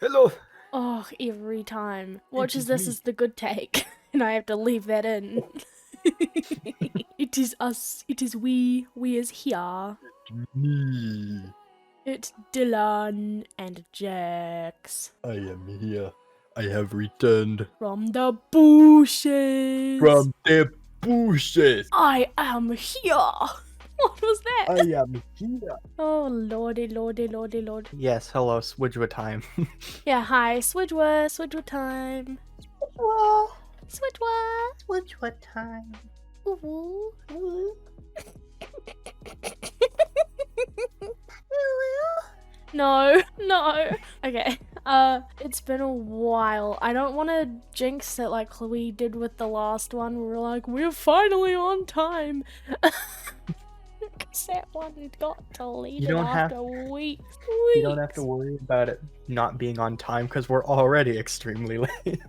Hello. Oh, every time. It Watches is this me. is the good take, and I have to leave that in. It is us. It is we. We is here. Me. It's Dylan and Jax I am here. I have returned from the bushes. from the bushes. I am here. What was that? I am here. Oh, lordy, lordy, lordy, lord. Yes, hello, SWJW time. Yeah, hi, Swidwa time. Well, Swidwa. SWJW time. Ooh. No, no. Okay. It's been a while. I don't want to jinx it like we did with the last one. We were like, we're finally on time. Because that one got deleted after weeks. You don't have to worry about it not being on time because we're already extremely late.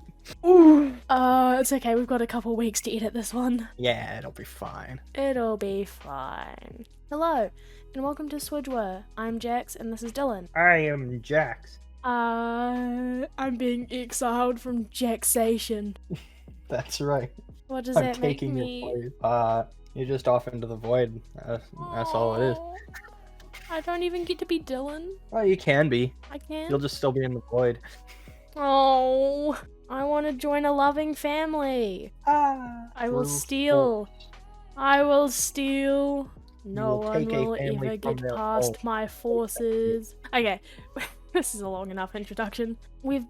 Ooh. It's okay. We've got a couple weeks to edit this one. Yeah, it'll be fine. It'll be fine. Hello, and welcome to SWJW. I'm Jax, and this is Dylan. I am Jax. I'm being exiled from Jaxation. That's right. What does I'm that make taking me? your place. You're just off into the void. That's all it is. Aw, I don't even get to be Dylan. Well, you can be. I can't. You'll just still be in the void. Oh, I want to join a loving family. I will steal. I will steal. No will one take a will family ever from get their past home. my forces. Okay, this is a long enough introduction. We've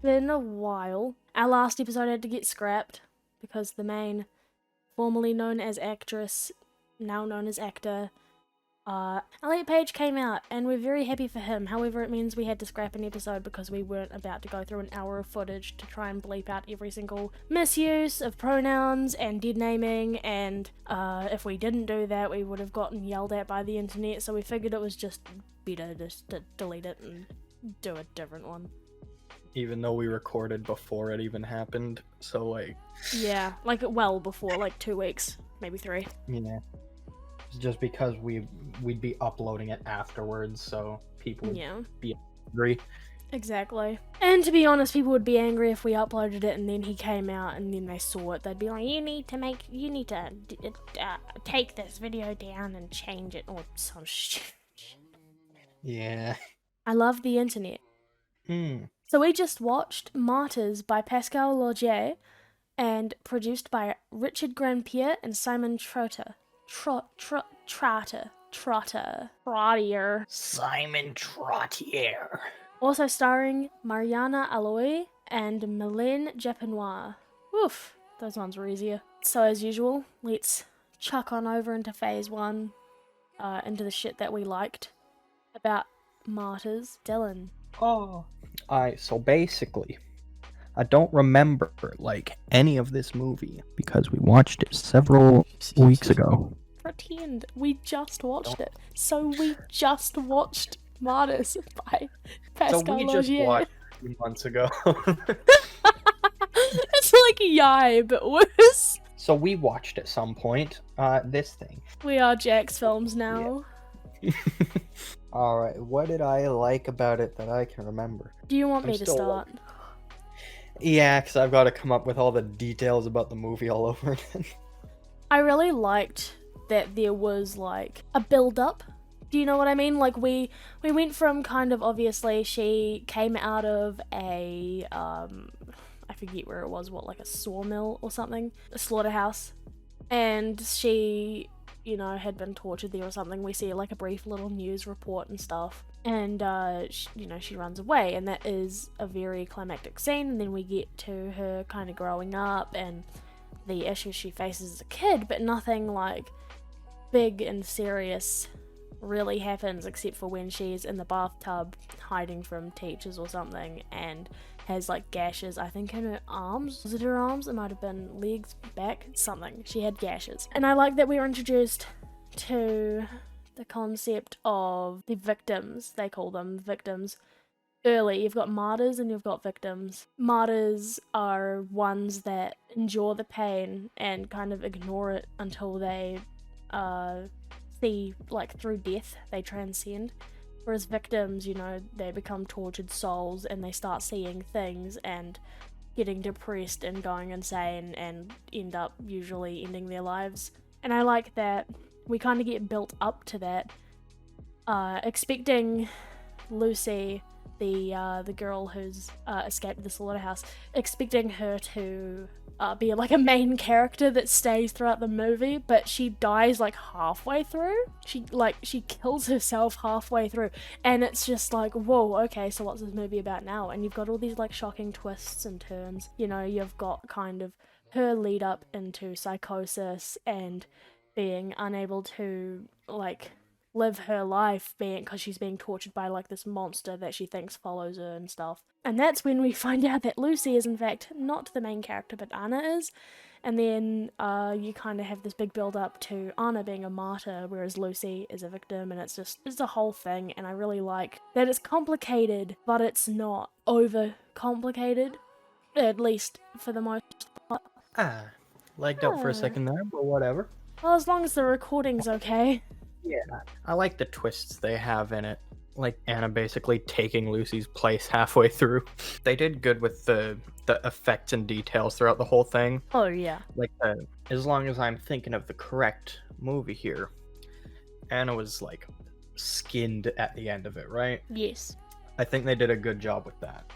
been a while. Our last episode had to get scrapped because the main, formerly known as actress, now known as actor, Elliot Page came out, and we're very happy for him. However, it means we had to scrap an episode because we weren't about to go through an hour of footage to try and bleep out every single misuse of pronouns and dead naming, and if we didn't do that, we would have gotten yelled at by the internet, so we figured it was just better just to delete it and do a different one. Even though we recorded before it even happened, so like... Yeah, like well before, like 2 weeks, maybe 3. Yeah. It's just because we'd be uploading it afterwards, so people would be angry. Exactly. And to be honest, people would be angry if we uploaded it and then he came out and then they saw it. They'd be like, you need to take this video down and change it or some shit. Yeah. I love the internet. So we just watched Martyrs by Pascal Laugier and produced by Richard Grandpierre and Simon Trotter. Trottier. Simon Trottier. Also starring Mariana Aloy and Mylène Japanois. Oof, those ones were easier. So as usual, let's chuck on over into phase 1, into the shit that we liked about Martyrs. Dylan. So basically, I don't remember, like, any of this movie because we watched it several weeks ago. Pretend we just watched it. So we just watched Martyrs by Pascal So we Laugier. just watched it a few months ago. It's like yay, but worse. So we watched at some point, this thing. We are Jax Films now. Yeah. Alright, what did I like about it that I can remember? Do you want me to start? Yeah, because I've got to come up with all the details about the movie all over again. I really liked that there was like a build-up. Do you know what I mean? Like we went from kind of, obviously she came out of a I forget where it was, like a sawmill or something, a slaughterhouse, and she, you know, had been tortured there or something. We see like a brief little news report and stuff, and she runs away, and that is a very climactic scene. And then we get to her kind of growing up and the issues she faces as a kid, but nothing like big and serious really happens except for when she's in the bathtub hiding from teachers or something and has like gashes, I think in her arms. Was it her arms? It might have been legs, back, something. She had gashes. And I like that we were introduced to the concept of the victims, they call them victims, early. You've got martyrs and you've got victims. Martyrs are ones that endure the pain and kind of ignore it until they see, like, through death, they transcend. Whereas victims, you know, they become tortured souls and they start seeing things and getting depressed and going insane and end up usually ending their lives. And I like that we kind of get built up to that, expecting Lucy, the girl who's escaped the slaughterhouse, expecting her to be like a main character that stays throughout the movie, but she dies like halfway through. She kills herself halfway through, and it's just like, whoa, okay, so what's this movie about now? And you've got all these like shocking twists and turns. You know, you've got kind of her lead up into psychosis and being unable to like live her life because she's being tortured by like this monster that she thinks follows her and stuff. And that's when we find out that Lucy is in fact not the main character, but Anna is. And then you kind of have this big build up to Anna being a martyr, whereas Lucy is a victim, and it's a whole thing. And I really like that it's complicated, but it's not over complicated, at least for the most part. Lagged up for a second there, but whatever. Well, as long as the recording's okay. Yeah, I like the twists they have in it. Like Anna basically taking Lucy's place halfway through. They did good with the effects and details throughout the whole thing. Oh yeah. Like as long as I'm thinking of the correct movie here, Anna was like skinned at the end of it, right? Yes. I think they did a good job with that.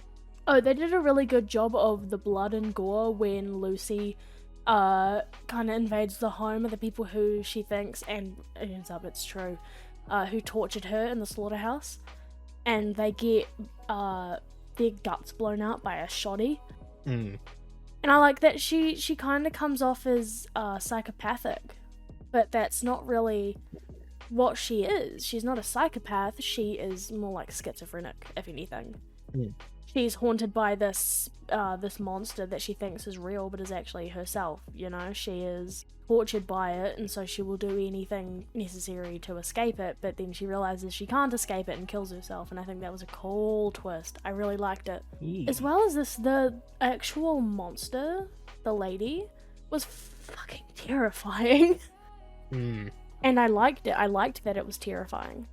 Oh, they did a really good job of the blood and gore when Lucy kind of invades the home of the people who she thinks, and it ends up it's true, who tortured her in the slaughterhouse, and they get their guts blown out by a shoddy. And I like that she kind of comes off as psychopathic, but that's not really what she is. She's not a psychopath, she is more like schizophrenic, if anything. She's haunted by this monster that she thinks is real, but is actually herself, you know? She is tortured by it, and so she will do anything necessary to escape it, but then she realizes she can't escape it and kills herself, and I think that was a cool twist. I really liked it. As well as this, the actual monster, the lady, was fucking terrifying. And I liked it. I liked that it was terrifying.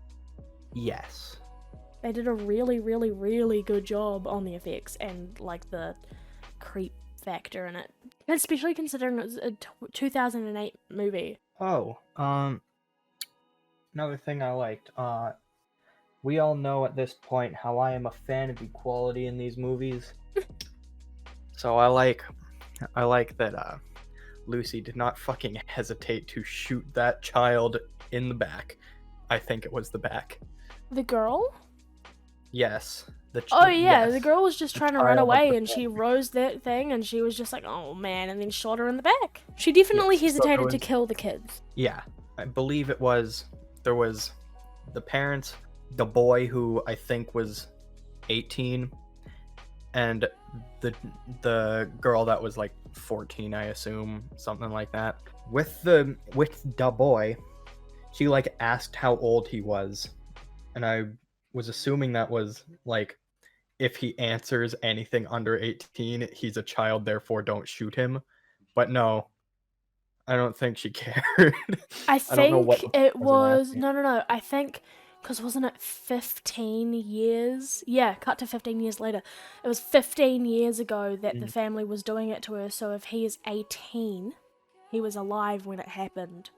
Yes. They did a really, really, really good job on the effects and like the creep factor in it, especially considering it was a 2008 movie. Oh, another thing I liked. We all know at this point how I am a fan of equality in these movies. So I like that Lucy did not fucking hesitate to shoot that child in the back. I think it was the back. The girl? Yes. The girl was just trying to run away, and she rose that thing, and she was just like, oh man, and then shot her in the back. She definitely hesitated to kill the kids. Yeah, I believe there was the parents, the boy who I think was 18, and the girl that was like 14, I assume, something like that. With the boy, she like asked how old he was, and I was assuming that was like, if he answers anything under 18, he's a child, therefore don't shoot him. But no, I don't think she cared. I think it was no. I think because wasn't it 15 years? Yeah, cut to 15 years later. It was 15 years ago that the family was doing it to her. So if he is 18, he was alive when it happened.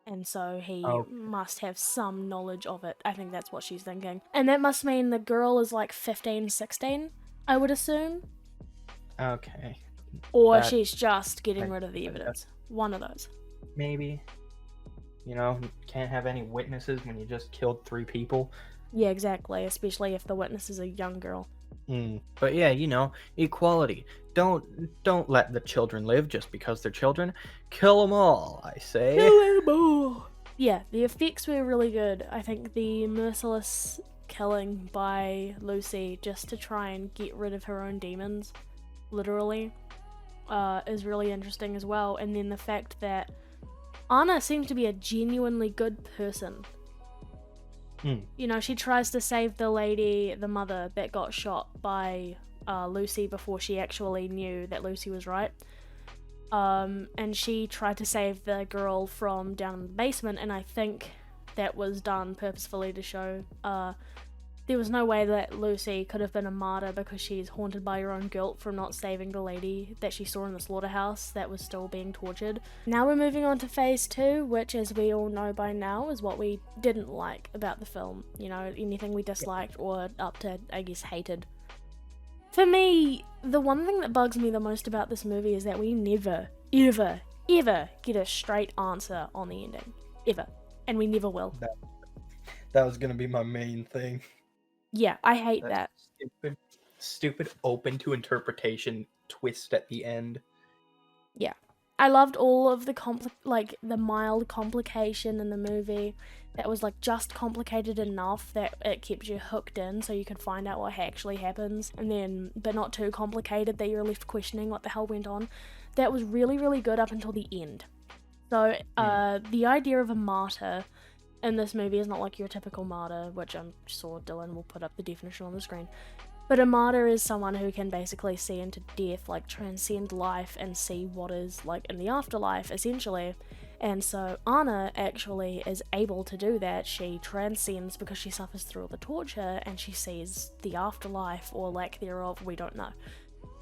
And so he must have some knowledge of it. I think that's what she's thinking. And that must mean the girl is like 15, 16, I would assume. Okay. Or she's just getting rid of the evidence. One of those. Maybe. You know, can't have any witnesses when you just killed 3 people. Yeah, exactly. Especially if the witness is a young girl. But yeah, you know, equality. Don't let the children live just because they're children. Kill them all, I say. Kill them all. Yeah, the effects were really good. I think the merciless killing by Lucy just to try and get rid of her own demons, literally, is really interesting as well. And then the fact that Anna seems to be a genuinely good person. You know, she tries to save the mother that got shot by Lucy before she actually knew that Lucy was right. And she tried to save the girl from down in the basement, and I think that was done purposefully to show there was no way that Lucy could have been a martyr because she's haunted by her own guilt from not saving the lady that she saw in the slaughterhouse that was still being tortured. Now we're moving on to phase 2, which, as we all know by now, is what we didn't like about the film. You know, anything we disliked or up to, I guess, hated. For me, the one thing that bugs me the most about this movie is that we never, ever, ever get a straight answer on the ending. Ever. And we never will. That was gonna be my main thing. Yeah, I hate that. Stupid open to interpretation twist at the end. Yeah. I loved all of the the mild complication in the movie that was like just complicated enough that it kept you hooked in so you could find out what actually happens, and then but not too complicated that you're left questioning what the hell went on. That was really, really good up until the end. So the idea of a martyr in this movie is not like your typical martyr, which I'm sure Dylan will put up the definition on the screen. But a martyr is someone who can basically see into death, like transcend life and see what is like in the afterlife, essentially. And so Anna actually is able to do that. She transcends because she suffers through all the torture and she sees the afterlife, or lack thereof, we don't know.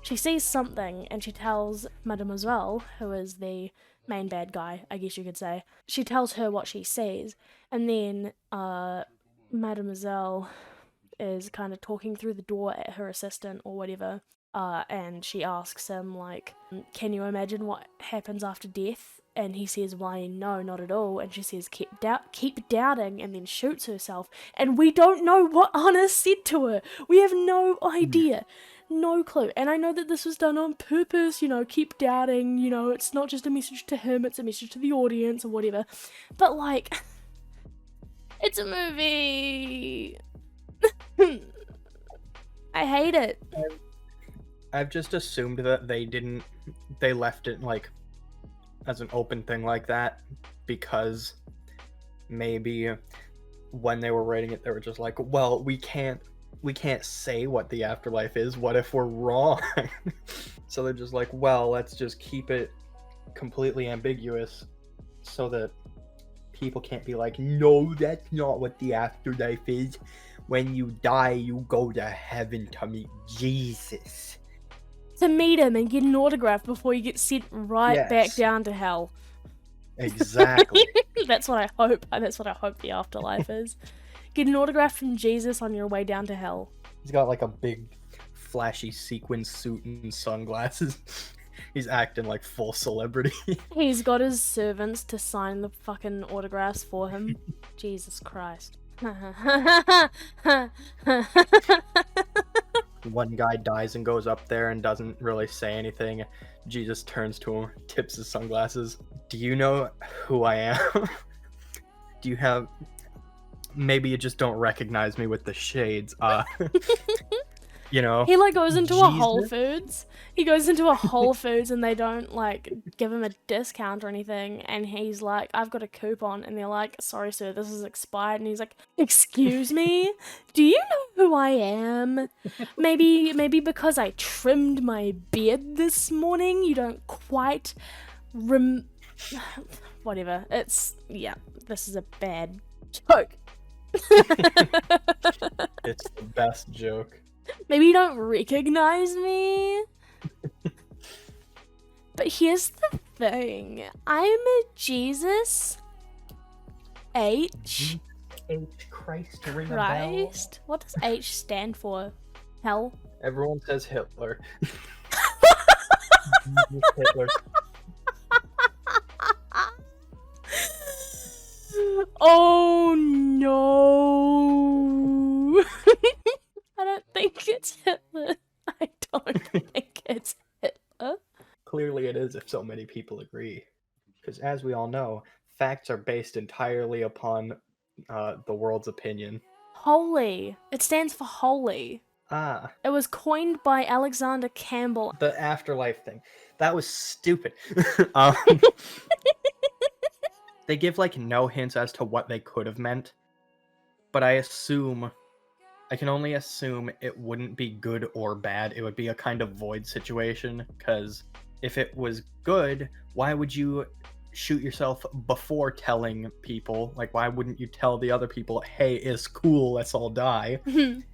She sees something and she tells Mademoiselle, who is the main bad guy, I guess you could say. She tells her what she sees, and then Mademoiselle is kind of talking through the door at her assistant or whatever, and she asks him, like, can you imagine what happens after death? And he says, why, no, not at all. And she says, keep doubting, and then shoots herself. And we don't know what Anna said to her. We have no idea. No clue. And I know that this was done on purpose, you know, keep doubting, you know, it's not just a message to him, it's a message to the audience or whatever. But, like, it's a movie. I hate it. I've just assumed that they left it, like, as an open thing like that because maybe when they were writing it, they were just like, well, we can't say what the afterlife is. What if we're wrong? So they're just like, well, let's just keep it completely ambiguous so that people can't be like, no, that's not what the afterlife is. When you die, you go to heaven to meet Jesus. To meet him and get an autograph before you get sent right back down to hell. Exactly. That's what I hope. That's what I hope the afterlife is. Get an autograph from Jesus on your way down to hell. He's got like a big flashy sequin suit and sunglasses. He's acting like full celebrity. He's got his servants to sign the fucking autographs for him. Jesus Christ. One guy dies and goes up there and doesn't really say anything. Jesus turns to him, tips his sunglasses. Do you know who I am? Do you have... Maybe you just don't recognize me with the shades. You know, he like goes into a Whole Foods. He goes into a Whole Foods and they don't like give him a discount or anything. And he's like, I've got a coupon. And they're like, sorry, sir, this is expired. And he's like, excuse me? Do you know who I am? Maybe because I trimmed my beard this morning, you don't quite whatever. It's, yeah, this is a bad joke. It's the best joke. Maybe you don't recognize me. But here's the thing. I'm a Jesus H. Christ, ring Christ? What does H stand for? Hell? Everyone says Hitler. Hitler. Oh no. I don't think it's Hitler. I don't think it's Hitler. Clearly it is if so many people agree. Because as we all know, facts are based entirely upon the world's opinion. Holy. It stands for holy. Ah. It was coined by Alexander Campbell. The afterlife thing. That was stupid. They give like no hints as to what they could have meant. But I can only assume it wouldn't be good or bad. It would be a kind of void situation, because if it was good, why would you shoot yourself before telling people? Like, why wouldn't you tell the other people, hey, it's cool, let's all die? And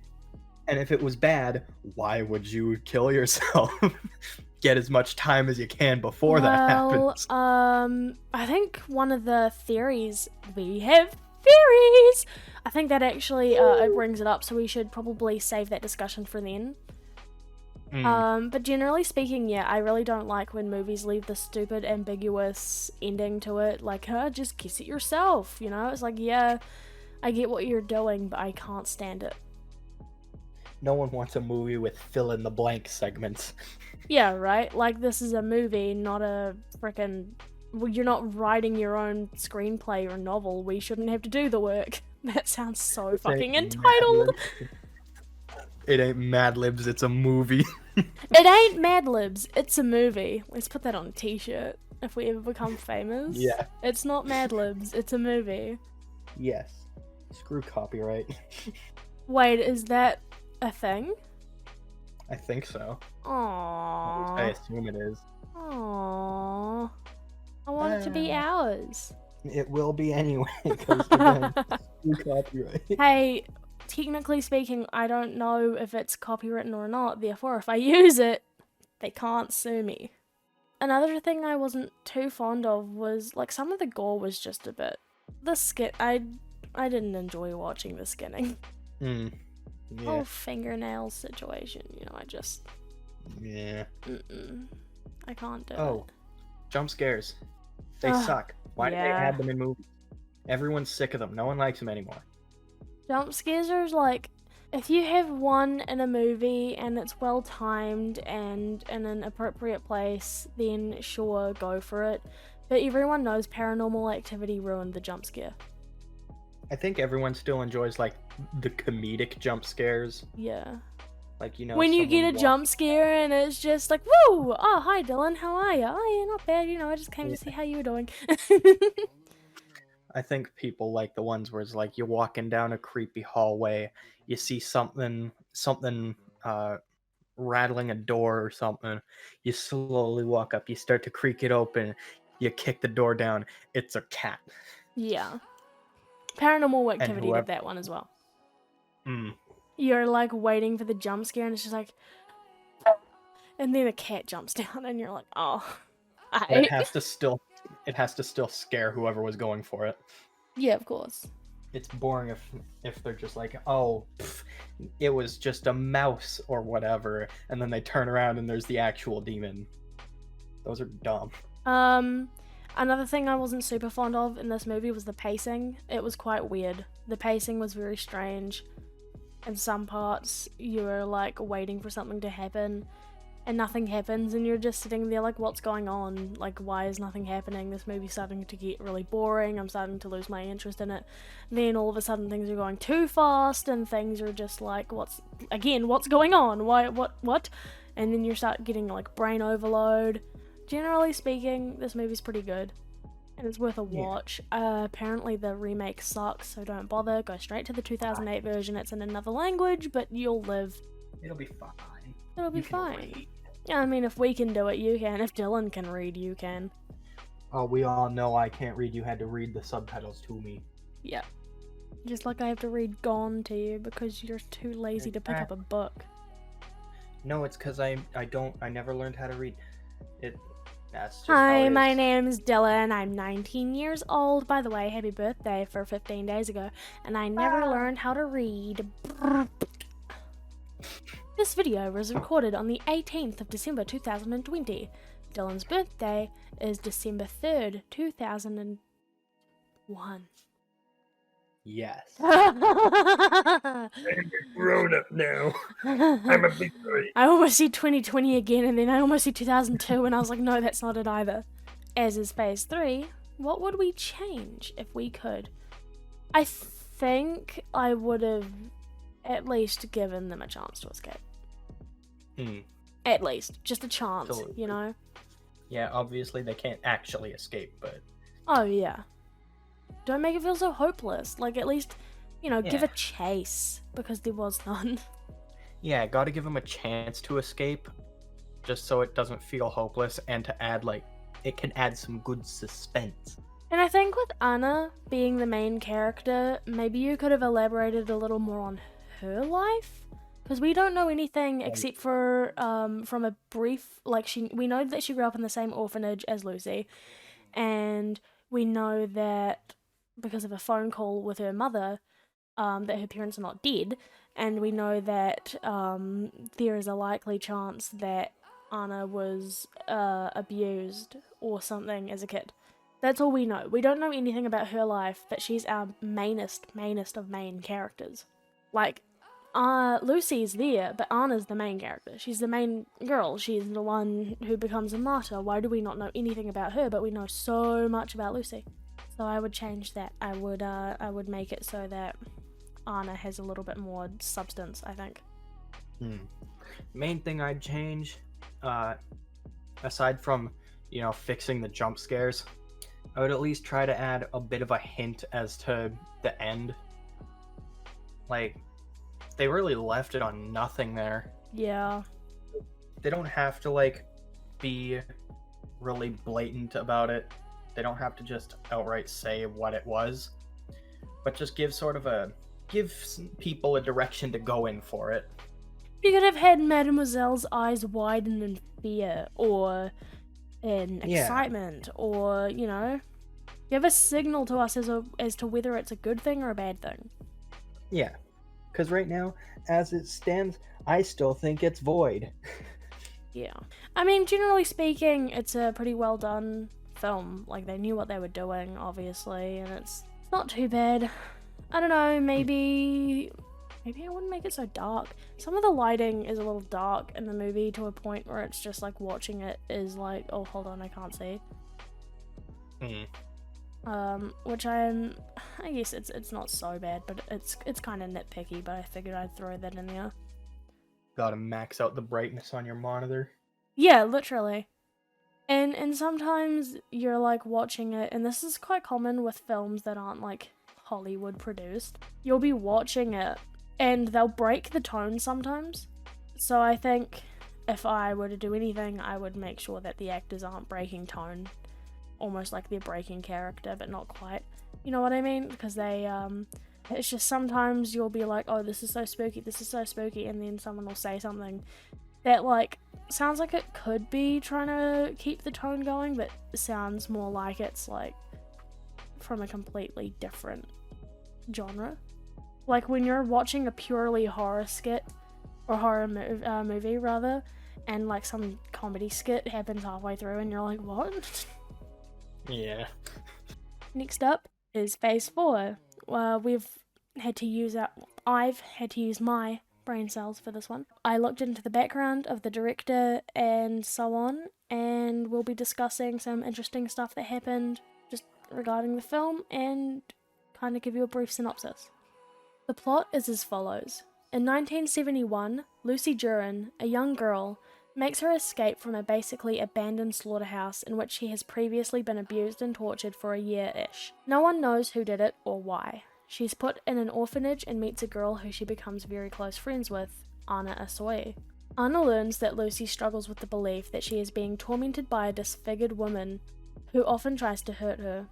if it was bad, why would you kill yourself? Get as much time as you can before that happens. I think one of the theories, we have theories, I think that actually it brings it up, so we should probably save that discussion for then. But generally speaking, yeah, I really don't like when movies leave the stupid, ambiguous ending to it, like, just kiss it yourself, you know? It's like, yeah, I get what you're doing, but I can't stand it. No one wants a movie with fill-in-the-blank segments. Yeah, right? Like, this is a movie, not a frickin'... Well, you're not writing your own screenplay or novel. We shouldn't have to do the work. That sounds so fucking entitled. It ain't Mad Libs, it's a movie. It ain't Mad Libs, it's a movie. Let's put that on a t-shirt if we ever become famous. Yeah. It's not Mad Libs, it's a movie. Yes. Screw copyright. Wait, is that a thing? I think so. Aww. I assume it is. Aww. I want it to be ours. It will be anyway, because again, screw copyright. Hey, technically speaking, I don't know if it's copywritten or not, therefore if I use it, they can't sue me. Another thing I wasn't too fond of was, like, some of the gore was just a bit... The skin... I didn't enjoy watching the skinning. Yeah. Oh, fingernail situation, you know, I just... Yeah. I can't do it. Jump scares. They suck. Why do they have them in movies? Everyone's sick of them. No one likes them anymore. Jump scares are like, if you have one in a movie and it's well timed and in an appropriate place, then sure, go for it. But everyone knows Paranormal Activity ruined the jump scare. I think everyone still enjoys, like, the comedic jump scares. Yeah. Like, you know, when you get a jump scare and it's just like, woo! Oh, hi Dylan, how are you? Oh, yeah, not bad, you know, I just came to see how you were doing. I think people like the ones where it's like you're walking down a creepy hallway, you see something rattling a door or something, you slowly walk up, you start to creak it open, you kick the door down, it's a cat. Yeah. Paranormal Activity did that one as well. You're like waiting for the jump scare and it's just like, and then a cat jumps down and you're like, oh. It has to still scare whoever was going for it. Yeah, of course. It's boring if they're just like, oh, it was just a mouse or whatever, and then they turn around and there's the actual demon. Those are dumb. Another thing I wasn't super fond of in this movie was the pacing. It was quite weird. The pacing was very strange. In some parts, you were like waiting for something to happen, and nothing happens, and you're just sitting there like, what's going on? Like, why is nothing happening? This movie's starting to get really boring. I'm starting to lose my interest in it. And then all of a sudden things are going too fast, and things are just like, what's going on? Why, what? And then you start getting like brain overload. Generally speaking, this movie's pretty good, and it's worth a watch. Apparently the remake sucks, so don't bother. Go straight to the 2008 version. It's in another language, but you'll live. It'll be fine. It'll be fine. Yeah, I mean, if we can do it, you can. If Dylan can read, you can. Oh, we all know I can't read. You had to read the subtitles to me. Yeah. Just like I have to read Gone to you because you're too lazy to pick up a book. No, it's because I never learned how to read. That's just Hi, my name's Dylan. I'm 19 years old. By the way, happy birthday for 15 days ago. And I never learned how to read. This video was recorded on the 18th of December 2020. Dylan's birthday is December 3rd, 2001. Yes. I'm a grown up now. I'm a big boy. I almost said 2020 again, and then I almost said 2002, and I was like, no, that's not it either. As is phase 3, what would we change if we could? I think I would have at least given them a chance to escape. At least. Just a chance, Absolutely. You know? Yeah, obviously they can't actually escape, but... Oh, yeah. Don't make it feel so hopeless. Like, at least, you know, give a chase, because there was none. Yeah, gotta give them a chance to escape, just so it doesn't feel hopeless, and to add, like, it can add some good suspense. And I think with Anna being the main character, maybe you could have elaborated a little more on her life, because we don't know anything except for from a brief, like, we know that she grew up in the same orphanage as Lucy, and we know that because of a phone call with her mother, that her parents are not dead, and we know that there is a likely chance that Anna was abused or something as a kid. That's all we know. We don't know anything about her life, but she's our mainest of main characters. Like, Lucy's there, but Anna's the main character. She's the main girl. She's the one who becomes a martyr. Why do we not know anything about her, but we know so much about Lucy? So I would change that. I would make it so that Anna has a little bit more substance, I think. Main thing I'd change, aside from, fixing the jump scares, I would at least try to add a bit of a hint as to the end. Like, they really left it on nothing there. Yeah. They don't have to, be really blatant about it. They don't have to just outright say what it was. But just give people a direction to go in for it. You could have had Mademoiselle's eyes widen in fear, or in excitement, or, give a signal to us as to whether it's a good thing or a bad thing. Yeah, because right now, as it stands, I still think it's void. Yeah. I mean, generally speaking, it's a pretty well done film. Like, they knew what they were doing, obviously, and it's not too bad. I don't know, maybe I wouldn't make it so dark. Some of the lighting is a little dark in the movie to a point where it's just like watching it is like, oh, hold on, I can't see. Which I guess it's not so bad, but it's kind of nitpicky, but I figured I'd throw that in there. Gotta max out the brightness on your monitor. Yeah, literally. And sometimes you're like watching it, and this is quite common with films that aren't like Hollywood produced. You'll be watching it and they'll break the tone sometimes. So I think if I were to do anything, I would make sure that the actors aren't breaking tone. Almost like they're breaking character, but not quite. You know what I mean? Because they, it's just sometimes you'll be like, oh, this is so spooky, and then someone will say something that, like, sounds like it could be trying to keep the tone going, but sounds more like it's, like, from a completely different genre. Like, when you're watching a purely horror skit, or horror movie, rather, and, like, some comedy skit happens halfway through, and you're like, what? Yeah. Next up is Phase 4. I've had to use my brain cells for this one. I looked into the background of the director and so on, and we'll be discussing some interesting stuff that happened just regarding the film and kind of give you a brief synopsis. The plot is as follows. In 1971, Lucy Duran, a young girl, makes her escape from a basically abandoned slaughterhouse in which she has previously been abused and tortured for a year-ish. No one knows who did it or why. She's put in an orphanage and meets a girl who she becomes very close friends with, Anna Asoy. Anna learns that Lucy struggles with the belief that she is being tormented by a disfigured woman who often tries to hurt her.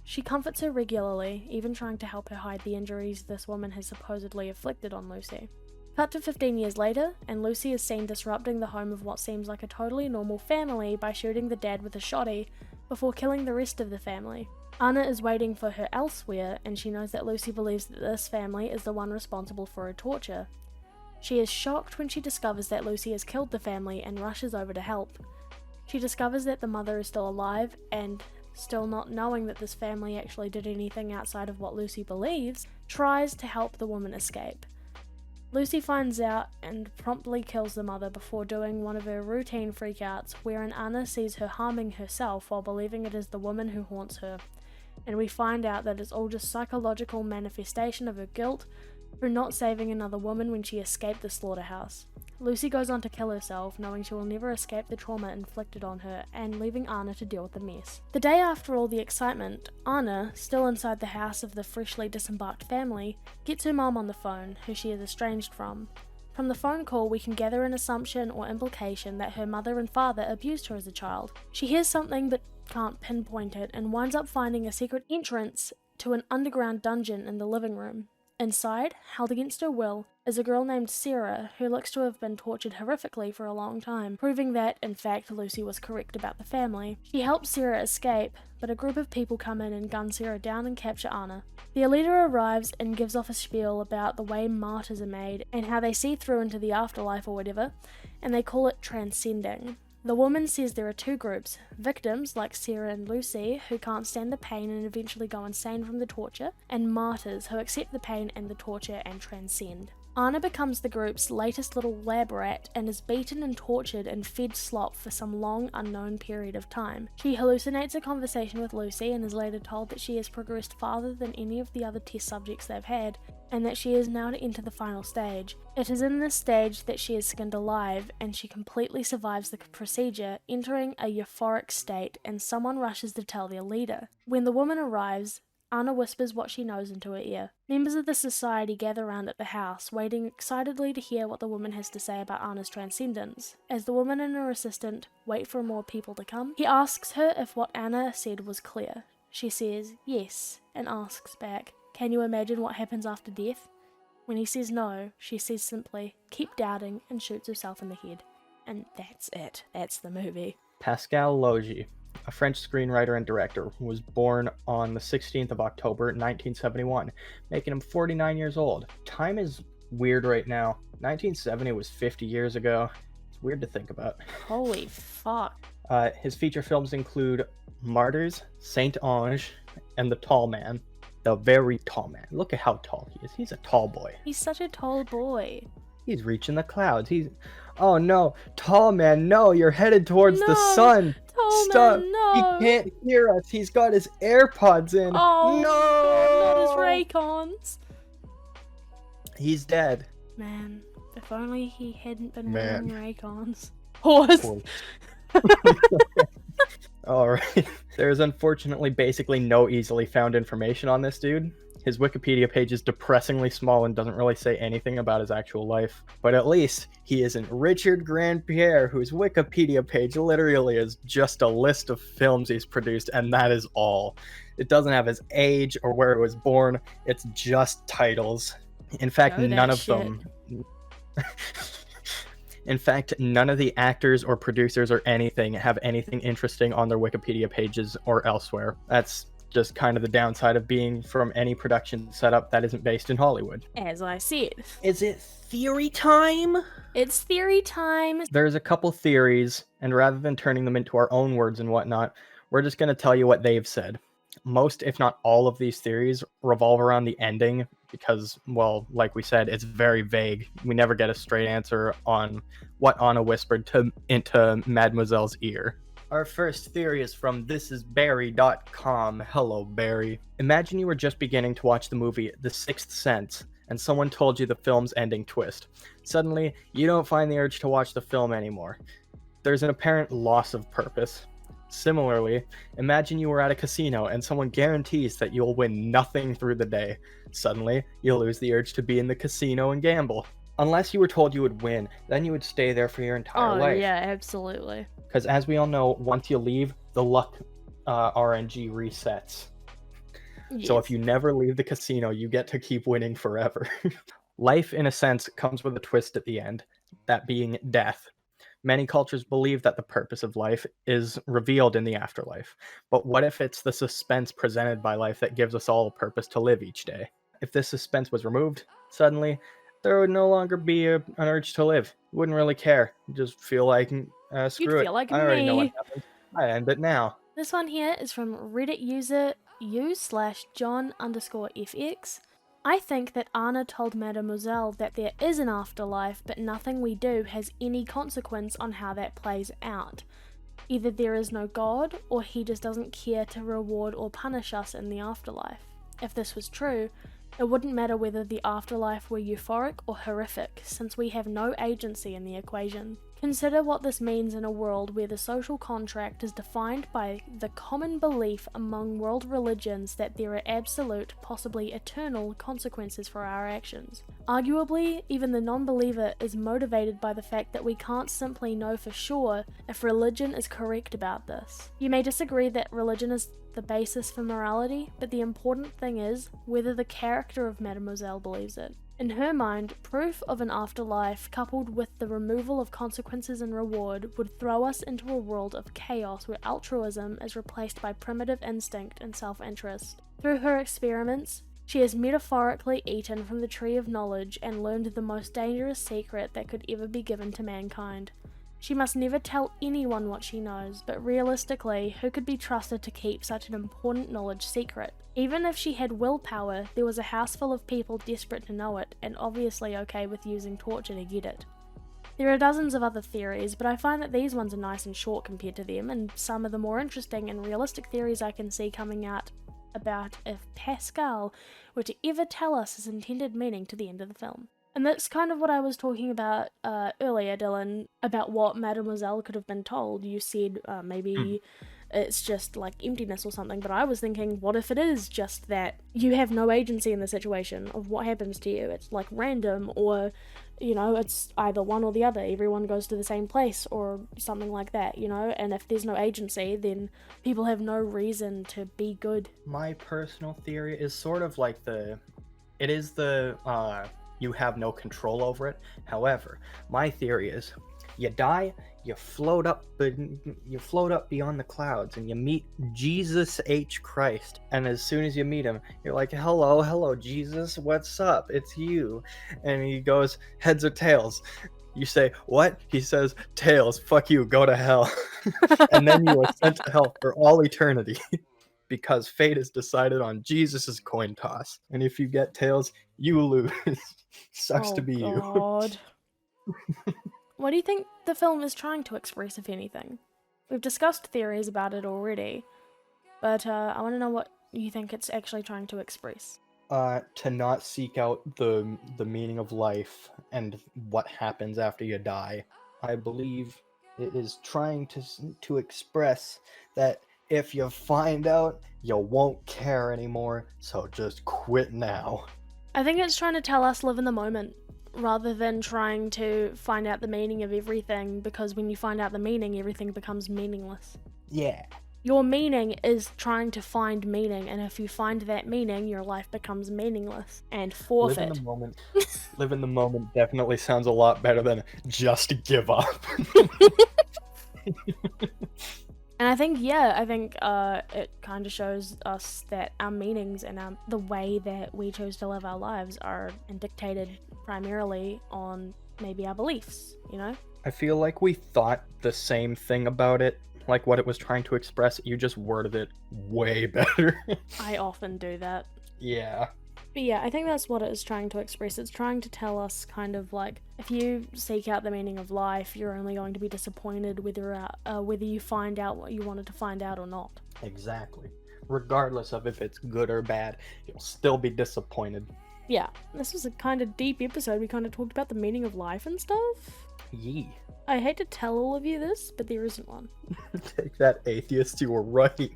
She comforts her regularly, even trying to help her hide the injuries this woman has supposedly inflicted on Lucy. Cut to 15 years later, and Lucy is seen disrupting the home of what seems like a totally normal family by shooting the dad with a shotty before killing the rest of the family. Anna is waiting for her elsewhere, and she knows that Lucy believes that this family is the one responsible for her torture. She is shocked when she discovers that Lucy has killed the family and rushes over to help. She discovers that the mother is still alive, and still not knowing that this family actually did anything outside of what Lucy believes, tries to help the woman escape. Lucy finds out and promptly kills the mother before doing one of her routine freakouts wherein Anna sees her harming herself while believing it is the woman who haunts her, and we find out that it's all just psychological manifestation of her guilt for not saving another woman when she escaped the slaughterhouse. Lucy goes on to kill herself, knowing she will never escape the trauma inflicted on her, and leaving Anna to deal with the mess. The day after all the excitement, Anna, still inside the house of the freshly disembarked family, gets her mum on the phone, who she is estranged from, From the phone call, we can gather an assumption or implication that her mother and father abused her as a child. She hears something but can't pinpoint it and winds up finding a secret entrance to an underground dungeon in the living room. Inside, held against her will, is a girl named Sarah who looks to have been tortured horrifically for a long time, proving that, in fact, Lucy was correct about the family. She helps Sarah escape, but a group of people come in and gun Sarah down and capture Anna. Their leader arrives and gives off a spiel about the way martyrs are made and how they see through into the afterlife or whatever, and they call it transcending. The woman says there are two groups, victims like Sarah and Lucy who can't stand the pain and eventually go insane from the torture, and martyrs who accept the pain and the torture and transcend. Anna becomes the group's latest little lab rat and is beaten and tortured and fed slop for some long unknown period of time. She hallucinates a conversation with Lucy and is later told that she has progressed farther than any of the other test subjects they've had, and that she is now to enter the final stage. It is in this stage that she is skinned alive, and she completely survives the procedure, entering a euphoric state, and someone rushes to tell their leader. When the woman arrives, Anna whispers what she knows into her ear. Members of the society gather around at the house, waiting excitedly to hear what the woman has to say about Anna's transcendence. As the woman and her assistant wait for more people to come, he asks her if what Anna said was clear. She says yes, and asks back, "Can you imagine what happens after death?" When he says no, she says simply, "Keep doubting," and shoots herself in the head. And that's it. That's the movie. Pascal Logi, a French screenwriter and director, who was born on the 16th of October 1971, making him 49 years old. Time is weird right now. 1970 was 50 years ago. It's weird to think about. Holy fuck. His feature films include Martyrs, Saint Ange, and The Tall Man. The very tall man. Look at how tall he is. He's a tall boy. He's such a tall boy. He's reaching the clouds. Oh no, tall man, no, you're headed towards the sun. Tall Stop. man, no. He can't hear us. He's got his AirPods in. Oh, no. God, not his Raycons. He's dead. Man, if only he hadn't been Man. wearing Raycons. Horse. Alright. There's unfortunately basically no easily found information on this dude. His Wikipedia page is depressingly small and doesn't really say anything about his actual life. But at least he isn't Richard Grandpierre, whose Wikipedia page literally is just a list of films he's produced, and that is all. It doesn't have his age or where he was born, it's just titles. In fact, none of them... In fact, none of the actors or producers or anything have anything interesting on their Wikipedia pages or elsewhere. That's just kind of the downside of being from any production setup that isn't based in Hollywood. As I said. Is it theory time? It's theory time. There's a couple theories, and rather than turning them into our own words and whatnot, we're just going to tell you what they've said. Most, if not all of these theories revolve around the ending because, well, like we said, it's very vague. We never get a straight answer on what Anna whispered into Mademoiselle's ear. Our first theory is from thisisbarry.com. Hello, Barry. Imagine you were just beginning to watch the movie The Sixth Sense, and someone told you the film's ending twist. Suddenly, you don't find the urge to watch the film anymore. There's an apparent loss of purpose. Similarly, imagine you were at a casino and someone guarantees that you'll win nothing through the day. Suddenly, you'll lose the urge to be in the casino and gamble. Unless you were told you would win, then you would stay there for your entire life. Oh, yeah, absolutely. Because as we all know, once you leave, the luck RNG resets. Yes. So if you never leave the casino, you get to keep winning forever. Life, in a sense, comes with a twist at the end, that being death. Many cultures believe that the purpose of life is revealed in the afterlife. But what if it's the suspense presented by life that gives us all a purpose to live each day? If this suspense was removed, suddenly, there would no longer be an urge to live. You wouldn't really care. You just feel like, screw You'd it. feel like I already know what me. happened. I end it now. This one here is from Reddit user u/John_FX. I think that Anna told Mademoiselle that there is an afterlife, but nothing we do has any consequence on how that plays out. Either there is no God, or he just doesn't care to reward or punish us in the afterlife. If this was true, it wouldn't matter whether the afterlife were euphoric or horrific, since we have no agency in the equation. Consider what this means in a world where the social contract is defined by the common belief among world religions that there are absolute, possibly eternal, consequences for our actions. Arguably, even the non-believer is motivated by the fact that we can't simply know for sure if religion is correct about this. You may disagree that religion is the basis for morality, but the important thing is whether the character of Mademoiselle believes it. In her mind, proof of an afterlife coupled with the removal of consequences and reward would throw us into a world of chaos where altruism is replaced by primitive instinct and self-interest. Through her experiments, she has metaphorically eaten from the tree of knowledge and learned the most dangerous secret that could ever be given to mankind. She must never tell anyone what she knows, but realistically, who could be trusted to keep such an important knowledge secret? Even if she had willpower, there was a house full of people desperate to know it, and obviously okay with using torture to get it. There are dozens of other theories, but I find that these ones are nice and short compared to them, and some of the more interesting and realistic theories I can see coming out about if Pascal were to ever tell us his intended meaning to the end of the film. And that's kind of what I was talking about earlier, Dylan, about what Mademoiselle could have been told. You said maybe it's just like emptiness or something, but I was thinking, what if it is just that you have no agency in the situation of what happens to you? It's like random, or, you know, it's either one or the other. Everyone goes to the same place or something like that, you know? And if there's no agency, then people have no reason to be good. My personal theory is sort of like you have no control over it. However, my theory is you die, you float up beyond the clouds and you meet Jesus H. Christ. And as soon as you meet him, you're like, hello, Jesus, what's up? It's you. And he goes, heads or tails? You say, what? He says, tails, fuck you, go to hell. And then you are sent to hell for all eternity. Because fate is decided on Jesus's coin toss. And if you get tails, you lose. Sucks to be God. You. What do you think the film is trying to express, if anything? We've discussed theories about it already, but I want to know what you think it's actually trying to express. To not seek out the meaning of life and what happens after you die. I believe it is trying to express that if you find out, you won't care anymore, so just quit now. I think it's trying to tell us live in the moment, rather than trying to find out the meaning of everything, because when you find out the meaning, everything becomes meaningless. Yeah. Your meaning is trying to find meaning, and if you find that meaning, your life becomes meaningless and forfeit. Live in the moment. Live in the moment definitely sounds a lot better than just give up. And I think it kind of shows us that our meanings and the way that we choose to live our lives are dictated primarily on maybe our beliefs, you know? I feel like we thought the same thing about it, like what it was trying to express. You just worded it way better. I often do that. Yeah. But yeah, I think that's what it is trying to express. It's trying to tell us kind of like, if you seek out the meaning of life, you're only going to be disappointed whether you find out what you wanted to find out or not. Exactly. Regardless of if it's good or bad, you'll still be disappointed. Yeah, this was a kind of deep episode. We kind of talked about the meaning of life and stuff. Yee. I hate to tell all of you this, but there isn't one. Take that, atheist, you were right.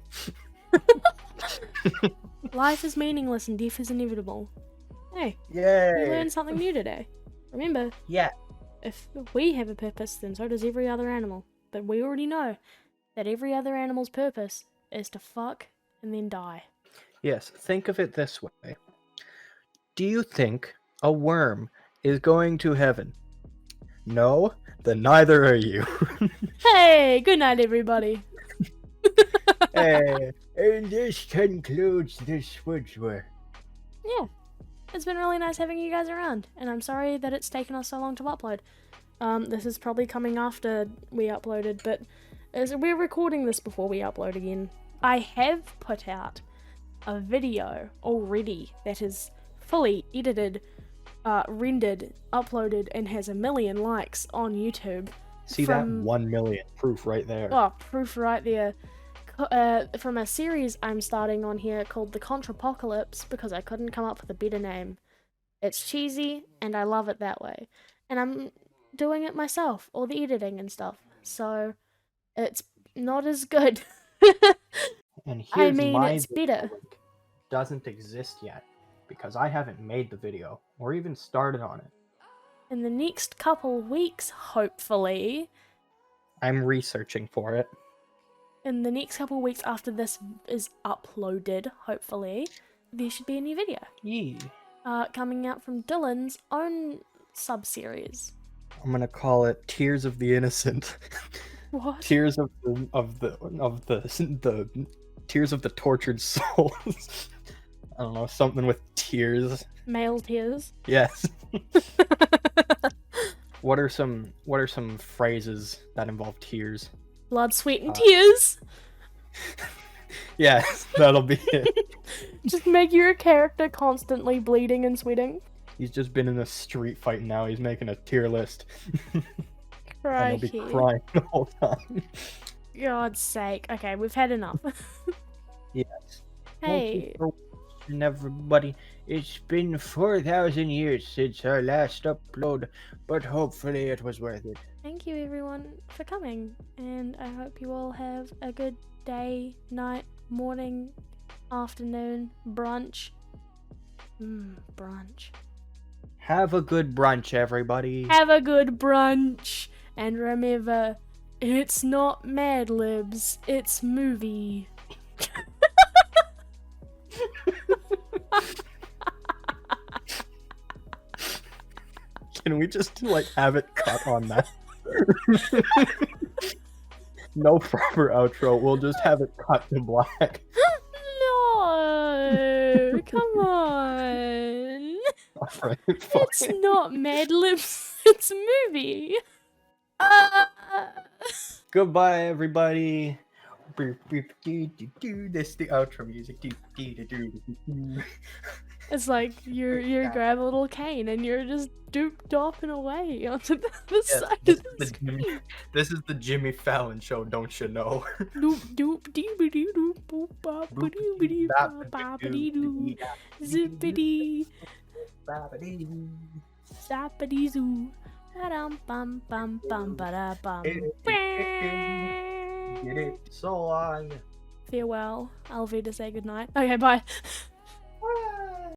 Life is meaningless and death is inevitable. Hey, yay! We learned something new today. Remember, if we have a purpose, then so does every other animal. But we already know that every other animal's purpose is to fuck and then die. Yes, think of it this way. Do you think a worm is going to heaven? No? Then neither are you. Hey, good night, everybody. Hey, and this concludes this SWJW. Yeah, it's been really nice having you guys around, and I'm sorry that it's taken us so long to upload. This is probably coming after we uploaded, but we're recording this before we upload again. I have put out a video already that is fully edited, rendered, uploaded, and has 1 million likes on YouTube. See that? 1 million. Proof right there. Oh, proof right there. From a series I'm starting on here called The Contrapocalypse, because I couldn't come up with a better name. It's cheesy, and I love it that way. And I'm doing it myself, all the editing and stuff. So it's not as good. And I here's mean, my it's video better. link. Doesn't exist yet because I haven't made the video or even started on it. In the next couple weeks, hopefully, I'm researching for it. in the next couple weeks after this is uploaded, hopefully, there should be a new video. Yee. Coming out from Dylan's own sub-series. I'm gonna call it Tears of the Innocent. What? Tears of the Tears of the Tortured Souls. I don't know, something with tears. Male tears. Yes. What are some phrases that involve tears? Blood, sweat, and tears. Yes, that'll be it. Just make your character constantly bleeding and sweating. He's just been in a street fight and now he's making a tier list. And Crikey. he'll be crying the whole time. God's sake. Okay, we've had enough. Yes. Hey. Thank you for watching, everybody. It's been 4,000 years since our last upload, but hopefully it was worth it. Thank you everyone for coming, and I hope you all have a good day, night, morning, afternoon, brunch. Brunch. Have a good brunch, everybody. Have a good brunch, and remember, it's not Mad Libs, it's movie. Can we just like have it cut on that? No proper outro. We'll just have it cut to black. No, come on. Alright, It's fine. not Mad Libs, it's movie. Goodbye, everybody. This is the outro music. It's like you grab a little cane and you're just dooped away onto the side This of is the the Jimmy, screen. this is the Jimmy Fallon show, don't you know? Doop doop dee ba dee doop boop bop ba doo ba dee ba ba ba dee doo zippity zappity zoo ba-dum bum bum bum ba-da bum. Get it so long. Farewell. Alvida, say goodnight. Okay, bye.